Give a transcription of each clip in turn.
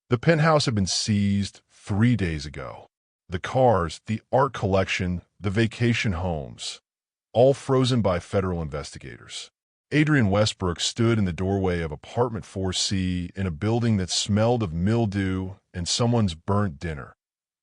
The penthouse had been seized 3 days ago. The cars, the art collection, the vacation homes, all frozen by federal investigators. Adrian Westbrook stood in the doorway of apartment 4C in a building that smelled of mildew and someone's burnt dinner,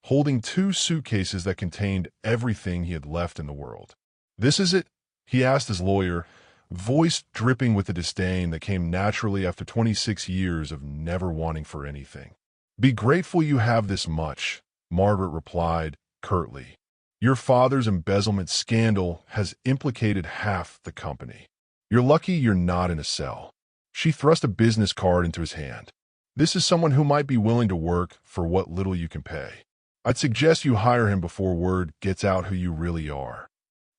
holding 2 suitcases that contained everything he had left in the world. "This is it?" he asked his lawyer, voice dripping with the disdain that came naturally after 26 years of never wanting for anything. "Be grateful you have this much," Margaret replied curtly. "Your father's embezzlement scandal has implicated half the company. You're lucky you're not in a cell." She thrust a business card into his hand. "This is someone who might be willing to work for what little you can pay. I'd suggest you hire him before word gets out who you really are."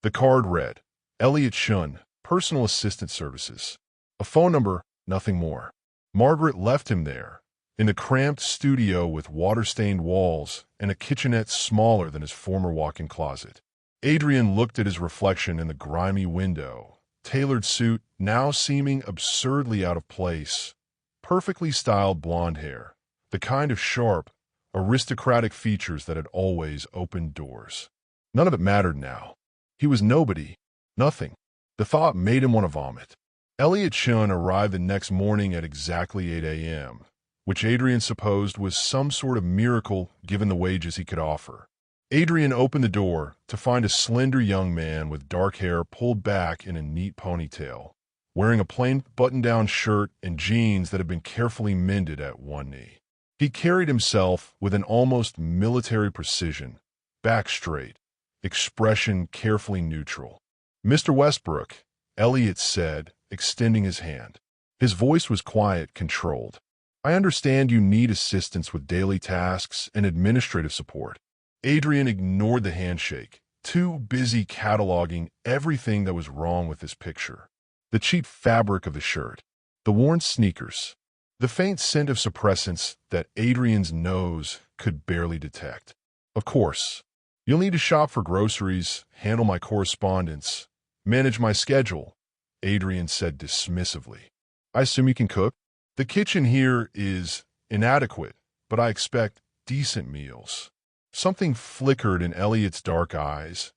The card read, "Elliot Chen, Personal Assistant Services." A phone number, nothing more. Margaret left him there, in the cramped studio with water-stained walls and a kitchenette smaller than his former walk-in closet. Adrian looked at his reflection in the grimy window, tailored suit now seeming absurdly out of place, perfectly styled blonde hair, the kind of sharp, aristocratic features that had always opened doors. None of it mattered now. He was nobody, nothing. The thought made him want to vomit. Elliot Chen arrived the next morning at exactly 8 a.m., which Adrian supposed was some sort of miracle given the wages he could offer. Adrian opened the door to find a slender young man with dark hair pulled back in a neat ponytail, wearing a plain button-down shirt and jeans that had been carefully mended at one knee. He carried himself with an almost military precision, back straight, expression carefully neutral. "Mr. Westbrook," Elliot said, extending his hand. His voice was quiet, controlled. "I understand you need assistance with daily tasks and administrative support." Adrian ignored the handshake, too busy cataloging everything that was wrong with this picture. The cheap fabric of the shirt, the worn sneakers, the faint scent of suppressants that Adrian's nose could barely detect. "Of course, you'll need to shop for groceries, handle my correspondence, manage my schedule," Adrian said dismissively. "I assume you can cook? The kitchen here is inadequate, but I expect decent meals." Something flickered in Elliot's dark eyes.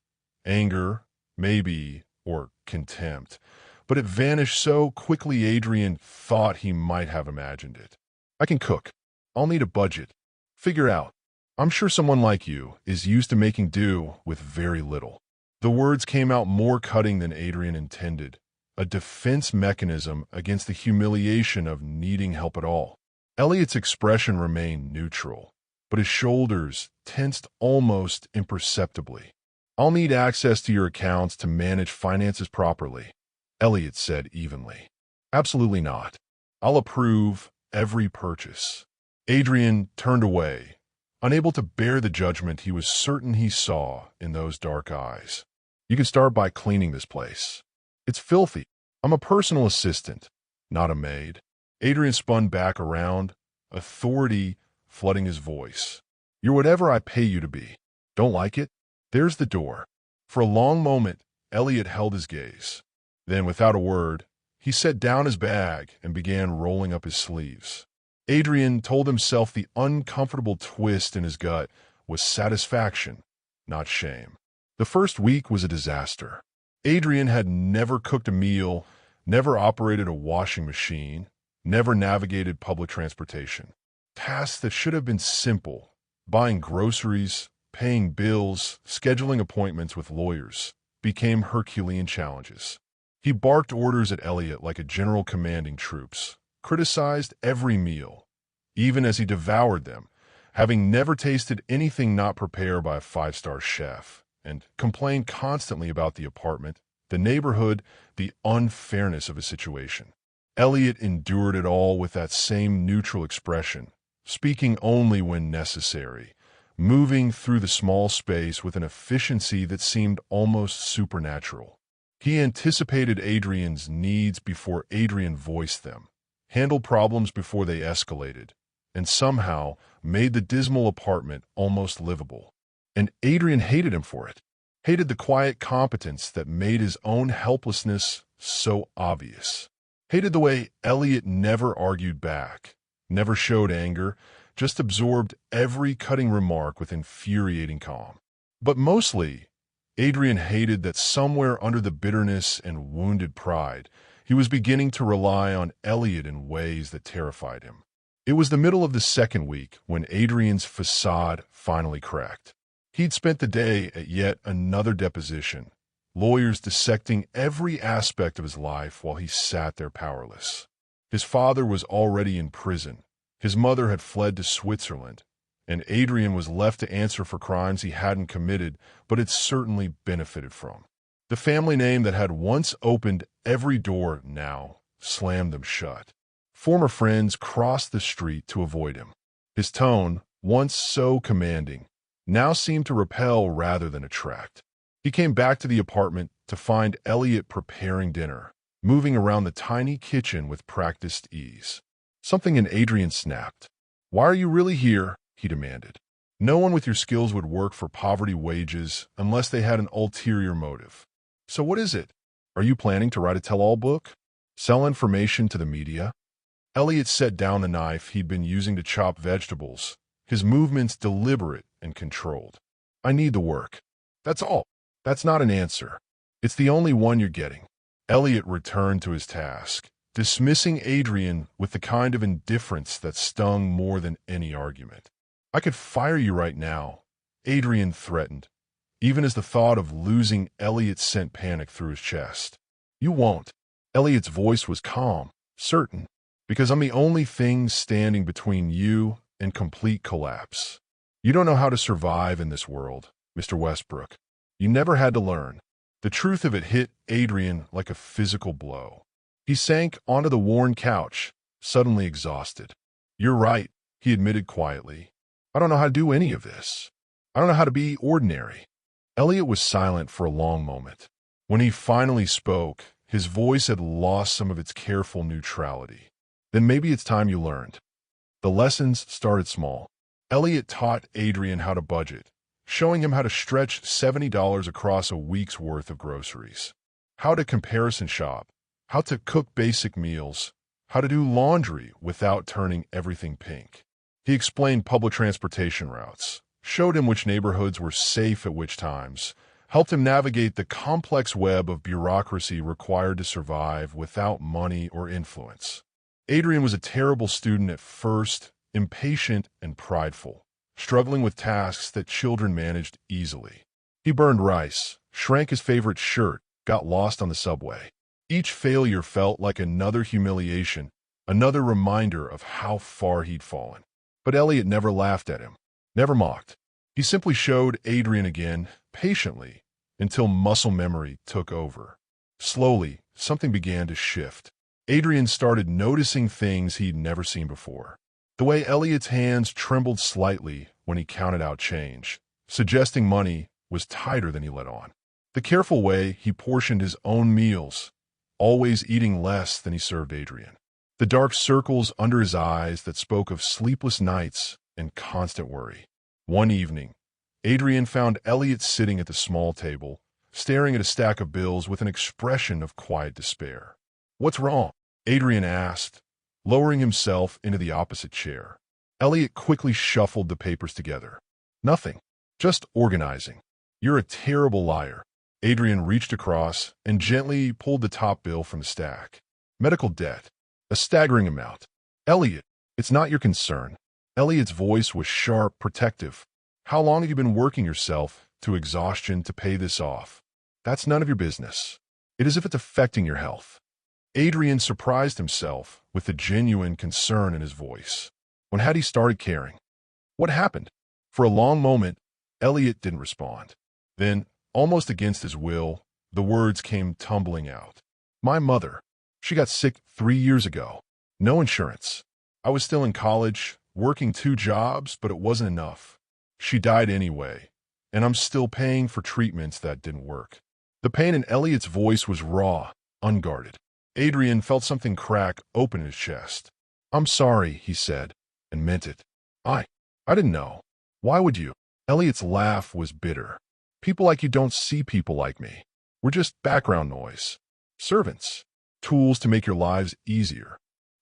Anger, maybe, or contempt. But it vanished so quickly Adrian thought he might have imagined it. "I can cook. I'll need a budget. Figure out. I'm sure someone like you is used to making do with very little." The words came out more cutting than Adrian intended, a defense mechanism against the humiliation of needing help at all. Elliot's expression remained neutral, but his shoulders tensed almost imperceptibly. "I'll need access to your accounts to manage finances properly," Elliot said evenly. "Absolutely not. I'll approve every purchase." Adrian turned away, unable to bear the judgment he was certain he saw in those dark eyes. "You can start by cleaning this place. It's filthy. I'm a personal assistant, not a maid." Adrian spun back around, authority flooding his voice. "You're whatever I pay you to be. Don't like it? There's the door." For a long moment, Elliot held his gaze. Then, without a word, he set down his bag and began rolling up his sleeves. Adrian told himself the uncomfortable twist in his gut was satisfaction, not shame. The first week was a disaster. Adrian had never cooked a meal, never operated a washing machine, never navigated public transportation. Tasks that should have been simple, buying groceries, paying bills, scheduling appointments with lawyers, became Herculean challenges. He barked orders at Elliot like a general commanding troops, criticized every meal, even as he devoured them, having never tasted anything not prepared by a five-star chef, and complained constantly about the apartment, the neighborhood, the unfairness of his situation. Elliot endured it all with that same neutral expression, speaking only when necessary, moving through the small space with an efficiency that seemed almost supernatural. He anticipated Adrian's needs before Adrian voiced them, handled problems before they escalated, and somehow made the dismal apartment almost livable. And Adrian hated him for it, hated the quiet competence that made his own helplessness so obvious, hated the way Elliot never argued back, never showed anger, just absorbed every cutting remark with infuriating calm. But mostly, Adrian hated that somewhere under the bitterness and wounded pride, he was beginning to rely on Elliot in ways that terrified him. It was the middle of the second week when Adrian's facade finally cracked. He'd spent the day at yet another deposition, lawyers dissecting every aspect of his life while he sat there powerless. His father was already in prison, his mother had fled to Switzerland, and Adrian was left to answer for crimes he hadn't committed but had certainly benefited from. The family name that had once opened every door now slammed them shut. Former friends crossed the street to avoid him. His tone, once so commanding, now seemed to repel rather than attract. He came back to the apartment to find Elliot preparing dinner, moving around the tiny kitchen with practiced ease. Something in Adrian snapped. "Why are you really here?" he demanded. "No one with your skills would work for poverty wages unless they had an ulterior motive. So what is it? Are you planning to write a tell-all book? Sell information to the media?" Elliot set down the knife he'd been using to chop vegetables, his movements deliberate and controlled. "I need the work. That's all." "That's not an answer. It's the only one you're getting." Elliot returned to his task, dismissing Adrian with the kind of indifference that stung more than any argument. "I could fire you right now," Adrian threatened, even as the thought of losing Elliot sent panic through his chest. "You won't." Elliot's voice was calm, certain, "because I'm the only thing standing between you and complete collapse. You don't know how to survive in this world, Mr. Westbrook. You never had to learn." The truth of it hit Adrian like a physical blow. He sank onto the worn couch, suddenly exhausted. "You're right," he admitted quietly. "I don't know how to do any of this. I don't know how to be ordinary." Elliot was silent for a long moment. When he finally spoke, his voice had lost some of its careful neutrality. "Then maybe it's time you learned." The lessons started small. Elliot taught Adrian how to budget, showing him how to stretch $70 across a week's worth of groceries, how to comparison shop, how to cook basic meals, how to do laundry without turning everything pink. He explained public transportation routes, showed him which neighborhoods were safe at which times, helped him navigate the complex web of bureaucracy required to survive without money or influence. Adrian was a terrible student at first, impatient and prideful, struggling with tasks that children managed easily. He burned rice, shrank his favorite shirt, got lost on the subway. Each failure felt like another humiliation, another reminder of how far he'd fallen. But Elliot never laughed at him, never mocked. He simply showed Adrian again, patiently, until muscle memory took over. Slowly, something began to shift. Adrian started noticing things he'd never seen before. The way Elliot's hands trembled slightly when he counted out change, suggesting money was tighter than he let on. The careful way he portioned his own meals, always eating less than he served Adrian. The dark circles under his eyes that spoke of sleepless nights and constant worry. One evening, Adrian found Elliot sitting at the small table, staring at a stack of bills with an expression of quiet despair. "What's wrong?" Adrian asked, lowering himself into the opposite chair. Elliot quickly shuffled the papers together. "Nothing. Just organizing." "You're a terrible liar." Adrian reached across and gently pulled the top bill from the stack. "Medical debt. A staggering amount." "Elliot, it's not your concern." Elliot's voice was sharp, protective. "How long have you been working yourself to exhaustion to pay this off?" "That's none of your business." "It is if it's affecting your health." Adrian surprised himself with the genuine concern in his voice. When had he started caring? What happened? For a long moment, Elliot didn't respond. Then, almost against his will, the words came tumbling out. "My mother. She got sick 3 years ago. No insurance. I was still in college, working 2 jobs, but it wasn't enough. She died anyway, and I'm still paying for treatments that didn't work." The pain in Elliot's voice was raw, unguarded. Adrian felt something crack open in his chest. "I'm sorry," he said, and meant it. I didn't know." "Why would you?" Elliot's laugh was bitter. "People like you don't see people like me. We're just background noise. Servants. Tools to make your lives easier."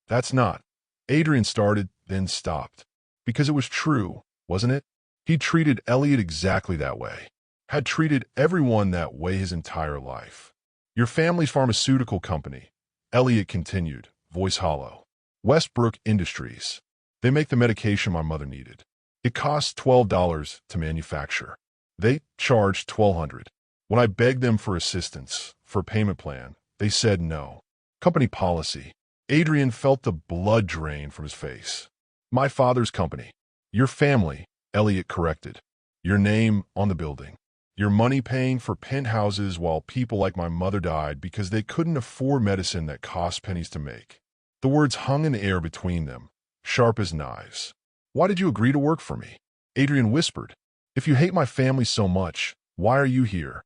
"That's not." Adrian started, then stopped. Because it was true, wasn't it? He treated Elliot exactly that way. Had treated everyone that way his entire life. Your family's pharmaceutical company, Elliot continued, voice hollow. Westbrook Industries. They make the medication my mother needed. It costs $12 to manufacture. They charged $1,200. When I begged them for assistance, for a payment plan, they said no. Company policy. Adrian felt the blood drain from his face. My father's company. Your family, Elliot corrected. Your name on the building. Your money paying for penthouses while people like my mother died because they couldn't afford medicine that cost pennies to make. The words hung in the air between them, sharp as knives. Why did you agree to work for me? Adrian whispered. If you hate my family so much, why are you here?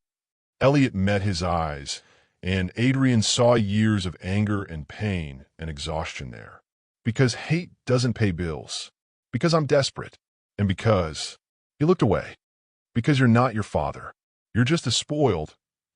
Elliot met his eyes, and Adrian saw years of anger and pain and exhaustion there. Because hate doesn't pay bills. Because I'm desperate. And because... He looked away. Because you're not your father. You're just a spoiled,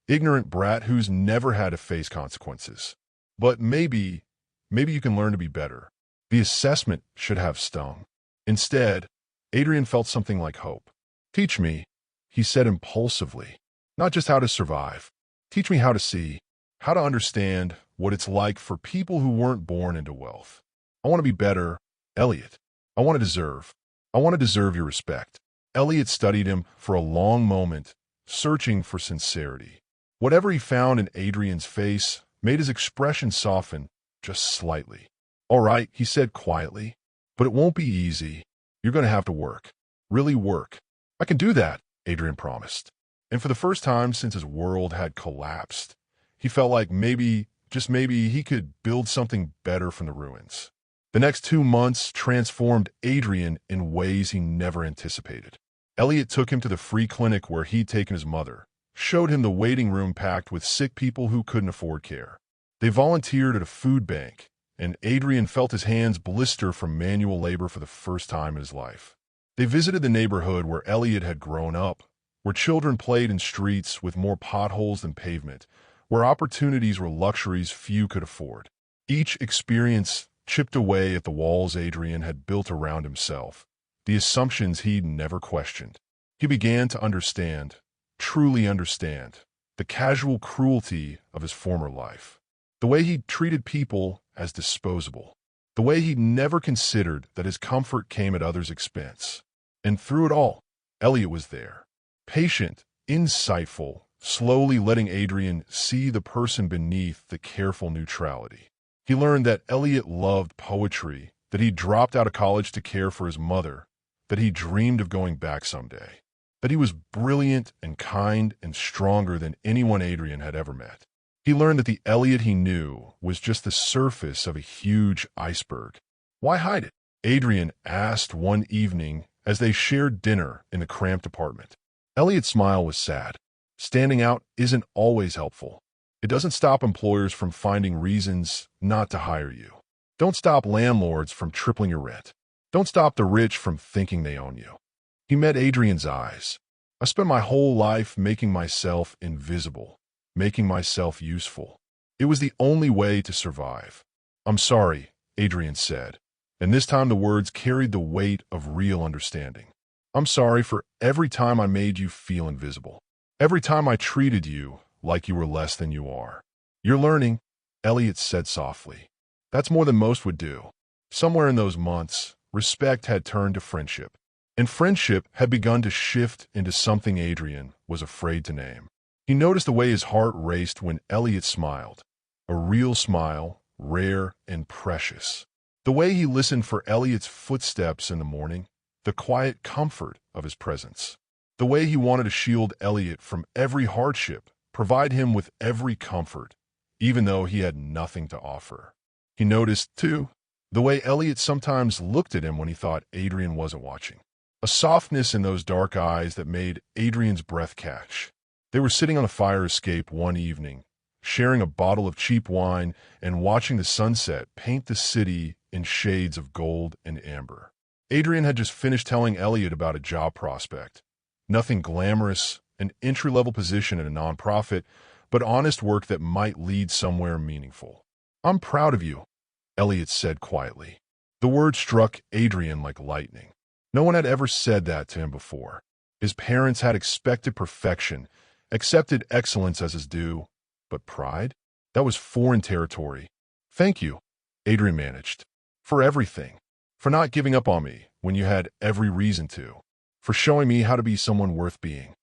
ignorant brat who's never had to face consequences. But maybe you can learn to be better. The assessment should have stung. Instead, Adrian felt something like hope. Teach me, he said impulsively, not just how to survive. Teach me how to see, how to understand what it's like for people who weren't born into wealth. I want to be better, Elliot. I want to deserve your respect. Elliot studied him for a long moment, searching for sincerity. Whatever he found in Adrian's face made his expression soften just slightly. All right, he said quietly, but it won't be easy. You're going to have to work. Really work. I can do that, Adrian promised. And for the first time since his world had collapsed, he felt like maybe, just maybe, he could build something better from the ruins. The next 2 months transformed Adrian in ways he never anticipated. Elliot took him to the free clinic where he'd taken his mother, showed him the waiting room packed with sick people who couldn't afford care. They volunteered at a food bank, and Adrian felt his hands blister from manual labor for the first time in his life. They visited the neighborhood where Elliot had grown up, where children played in streets with more potholes than pavement, where opportunities were luxuries few could afford. Each experience chipped away at the walls Adrian had built around himself, the assumptions he'd never questioned. He began to understand, truly understand, the casual cruelty of his former life. The way he treated people as disposable. The way he'd never considered that his comfort came at others' expense. And through it all, Elliot was there. Patient, insightful, slowly letting Adrian see the person beneath the careful neutrality. He learned that Elliot loved poetry, that he dropped out of college to care for his mother, that he dreamed of going back someday, that he was brilliant and kind and stronger than anyone Adrian had ever met. He learned that the Elliot he knew was just the surface of a huge iceberg. Why hide it? Adrian asked one evening as they shared dinner in the cramped apartment. Elliot's smile was sad. Standing out isn't always helpful. It doesn't stop employers from finding reasons not to hire you. Don't stop landlords from tripling your rent. Don't stop the rich from thinking they own you. He met Adrian's eyes. I spent my whole life making myself invisible, making myself useful. It was the only way to survive. I'm sorry, Adrian said, and this time the words carried the weight of real understanding. I'm sorry for every time I made you feel invisible. Every time I treated you like you were less than you are. You're learning, Elliot said softly. That's more than most would do. Somewhere in those months, respect had turned to friendship. And friendship had begun to shift into something Adrian was afraid to name. He noticed the way his heart raced when Elliot smiled. A real smile, rare and precious. The way he listened for Elliot's footsteps in the morning, the quiet comfort of his presence. The way he wanted to shield Elliot from every hardship, provide him with every comfort, even though he had nothing to offer. He noticed, too, the way Elliot sometimes looked at him when he thought Adrian wasn't watching. A softness in those dark eyes that made Adrian's breath catch. They were sitting on a fire escape one evening, sharing a bottle of cheap wine and watching the sunset paint the city in shades of gold and amber. Adrian had just finished telling Elliot about a job prospect. Nothing glamorous, an entry-level position at a nonprofit, but honest work that might lead somewhere meaningful. I'm proud of you, Elliot said quietly. The word struck Adrian like lightning. No one had ever said that to him before. His parents had expected perfection, accepted excellence as his due, but pride? That was foreign territory. Thank you, Adrian managed. For everything. For not giving up on me when you had every reason to. For showing me how to be someone worth being.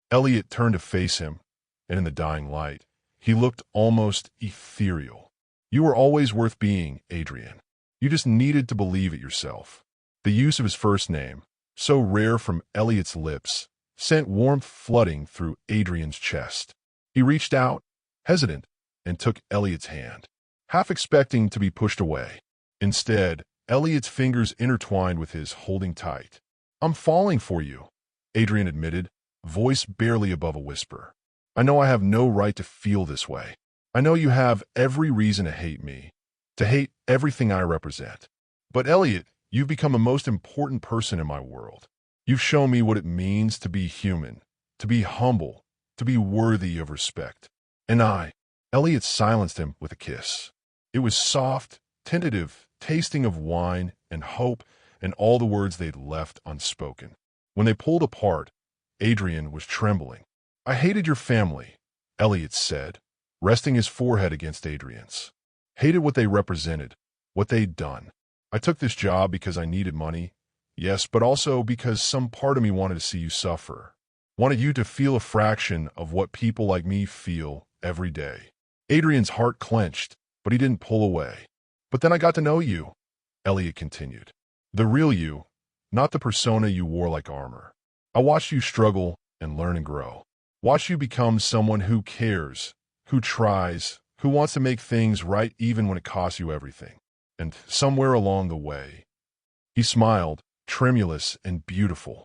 Elliot turned to face him, and in the dying light, he looked almost ethereal. You were always worth being, Adrian. You just needed to believe it yourself. The use of his first name, so rare from Elliot's lips, sent warmth flooding through Adrian's chest. He reached out, hesitant, and took Elliot's hand, half expecting to be pushed away. Instead, Elliot's fingers intertwined with his, holding tight. I'm falling for you, Adrian admitted, voice barely above a whisper. I know I have no right to feel this way. I know you have every reason to hate me, to hate everything I represent. But Elliot, you've become the most important person in my world. You've shown me what it means to be human, to be humble, to be worthy of respect. And Elliot silenced him with a kiss. It was soft, tentative, tasting of wine and hope and all the words they'd left unspoken. When they pulled apart, Adrian was trembling. I hated your family, Elliot said, resting his forehead against Adrian's. Hated what they represented, what they'd done. I took this job because I needed money, yes, but also because some part of me wanted to see you suffer. Wanted you to feel a fraction of what people like me feel every day. Adrian's heart clenched, but he didn't pull away. But then I got to know you, Elliot continued. The real you, not the persona you wore like armor. I watched you struggle and learn and grow. Watched you become someone who cares, who tries, who wants to make things right even when it costs you everything. And somewhere along the way, he smiled, tremulous and beautiful.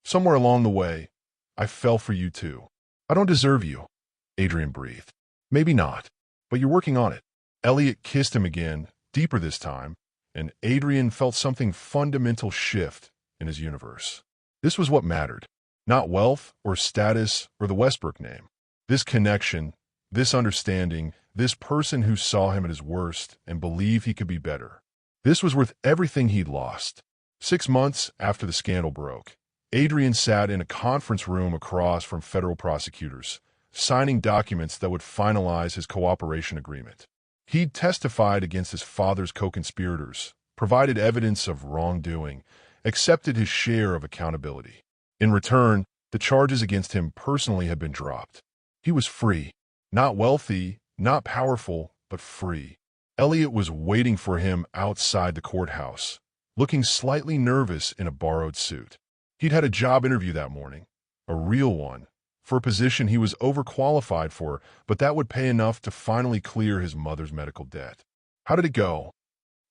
Somewhere along the way, I fell for you too. I don't deserve you, Adrian breathed. Maybe not, but you're working on it. Elliot kissed him again, deeper this time, and Adrian felt something fundamental shift in his universe. This was what mattered, not wealth or status or the Westbrook name. This connection, this understanding, this person who saw him at his worst and believed he could be better. This was worth everything he'd lost. 6 months after the scandal broke, Adrian sat in a conference room across from federal prosecutors, signing documents that would finalize his cooperation agreement. He'd testified against his father's co-conspirators, provided evidence of wrongdoing, accepted his share of accountability. In return, the charges against him personally had been dropped. He was free. Not wealthy, not powerful, but free. Elliot was waiting for him outside the courthouse, looking slightly nervous in a borrowed suit. He'd had a job interview that morning, a real one, for a position he was overqualified for, but that would pay enough to finally clear his mother's medical debt. How did it go?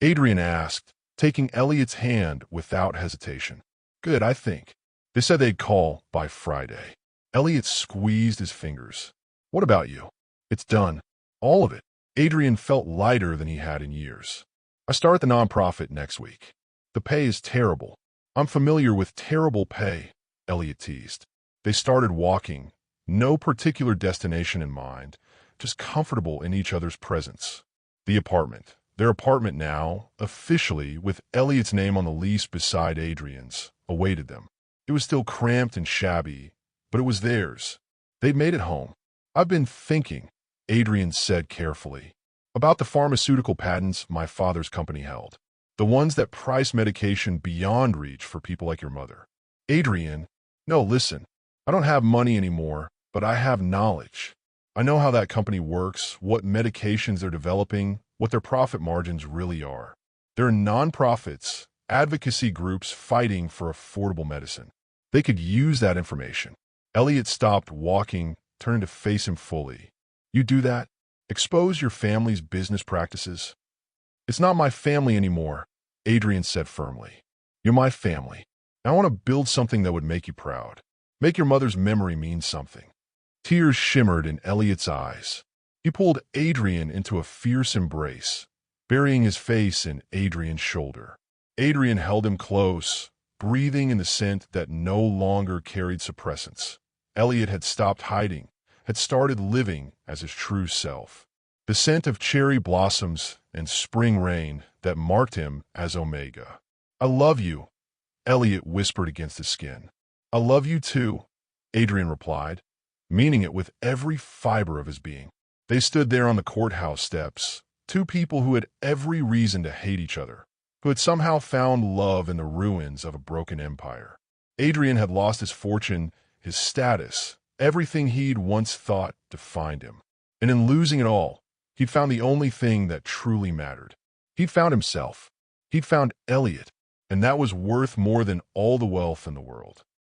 Adrian asked, taking Elliot's hand without hesitation. Good, I think. They said they'd call by Friday. Elliot squeezed his fingers. What about you? It's done. All of it. Adrian felt lighter than he had in years. I start the nonprofit next week. The pay is terrible. I'm familiar with terrible pay, Elliot teased. They started walking, no particular destination in mind, just comfortable in each other's presence. The apartment. Their apartment now, officially, with Elliot's name on the lease beside Adrian's, awaited them. It was still cramped and shabby, but it was theirs. They'd made it home. I've been thinking, Adrian said carefully, about the pharmaceutical patents my father's company held. The ones that price medication beyond reach for people like your mother. Adrian, no, listen. I don't have money anymore, but I have knowledge. I know how that company works, what medications they're developing, what their profit margins really are. There are nonprofits, advocacy groups fighting for affordable medicine. They could use that information. Elliot stopped walking, turned to face him fully. You do that? Expose your family's business practices? It's not my family anymore, Adrian said firmly. You're my family. I want to build something that would make you proud. Make your mother's memory mean something. Tears shimmered in Elliot's eyes. He pulled Adrian into a fierce embrace, burying his face in Adrian's shoulder. Adrian held him close, breathing in the scent that no longer carried suppressants. Elliot had stopped hiding, had started living as his true self. The scent of cherry blossoms and spring rain that marked him as Omega. I love you, Elliot whispered against his skin. "I love you too," Adrian replied, meaning it with every fiber of his being. They stood there on the courthouse steps, two people who had every reason to hate each other, who had somehow found love in the ruins of a broken empire. Adrian had lost his fortune, his status, everything he'd once thought defined him. And in losing it all, he'd found the only thing that truly mattered. He'd found himself. He'd found Elliot, and that was worth more than all the wealth in the world.